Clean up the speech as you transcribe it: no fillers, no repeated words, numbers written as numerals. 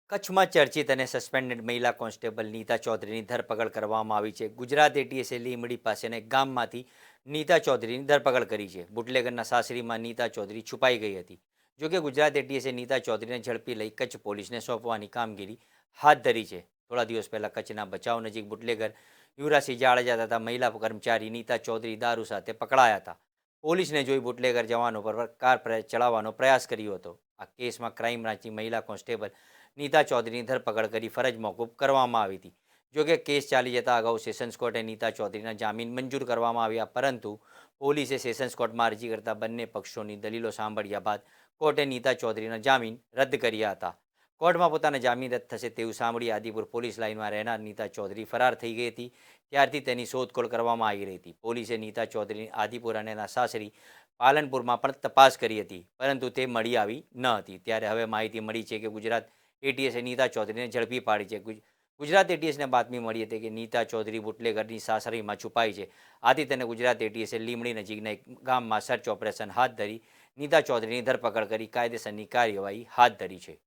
કચ્છમાં ચર્ચિત અને સસ્પેન્ડેડ મહિલા કોન્સ્ટેબલ નીતા ચૌધરીની ધરપકડ કરવામાં આવી છે. ગુજરાત એટીએસે લીમડી પાસેના એક ગામમાંથી નીતા ચૌધરીની ધરપકડ કરી છે. બુટલેગરના સાસરીમાં નીતા ચૌધરી છુપાઈ ગઈ હતી. જોકે ગુજરાત એટીએસે નીતા ચૌધરીને ઝડપી લઈ કચ્છ પોલીસને સોંપવાની કામગીરી હાથ ધરી છે. થોડા દિવસ પહેલા કચ્છના ભચાઉ નજીક બુટલેગર યુવરાજસિંહ જાડેજા તથા મહિલા કર્મચારી નીતા ચૌધરી દારૂ સાથે પકડાયા હતા. પોલીસને જોઈ બુટલેગર જવાનો પર કાર ચલાવવાનો પ્રયાસ કર્યો હતો. આ કેસમાં ક્રાઇમ બ્રાન્ચની મહિલા કોન્સ્ટેબલ નીતા ચૌધરીની ધરપકડ કરી ફરજ મોકૂફ કરવામાં આવી હતી. જોકે કેસ ચાલી જતા અગાઉ સેશન્સ કોર્ટે નીતા ચૌધરીના જામીન મંજૂર કરવામાં આવ્યા, પરંતુ પોલીસે સેશન્સ કોર્ટમાં અરજી કરતા બંને પક્ષોની દલીલો સાંભળ્યા બાદ કોર્ટે નીતા ચૌધરીના જામીન રદ કર્યા હતા. કોર્ટમાં પોતાના જામીન રદ થશે તેવું સાંભળી આદિપુર પોલીસ લાઇનમાં રહેનાર નીતા ચૌધરી ફરાર થઈ ગઈ હતી. ત્યારથી તેની શોધખોળ કરવામાં આવી રહી હતી. પોલીસે નીતા ચૌધરીની આદિપુર અને એના સાસરી પાલનપુરમાં પણ તપાસ કરી હતી, પરંતુ તે મળી આવી ન હતી. ત્યારે હવે માહિતી મળી છે કે ગુજરાત એટીએસે નીતા ચૌધરીને ઝડપી પાડી છે. ગુજરાત એટીએસને બાતમી મળી હતી કે નીતા ચૌધરી બુટલેગરની સાસરીમાં છુપાઈ છે. આથી તેને ગુજરાત એટીએસે લીમડી નજીકના એક ગામમાં સર્ચ ઓપરેશન હાથ ધરી નીતા ચૌધરીની ધરપકડ કરી કાયદેસરની કાર્યવાહી હાથ ધરી છે.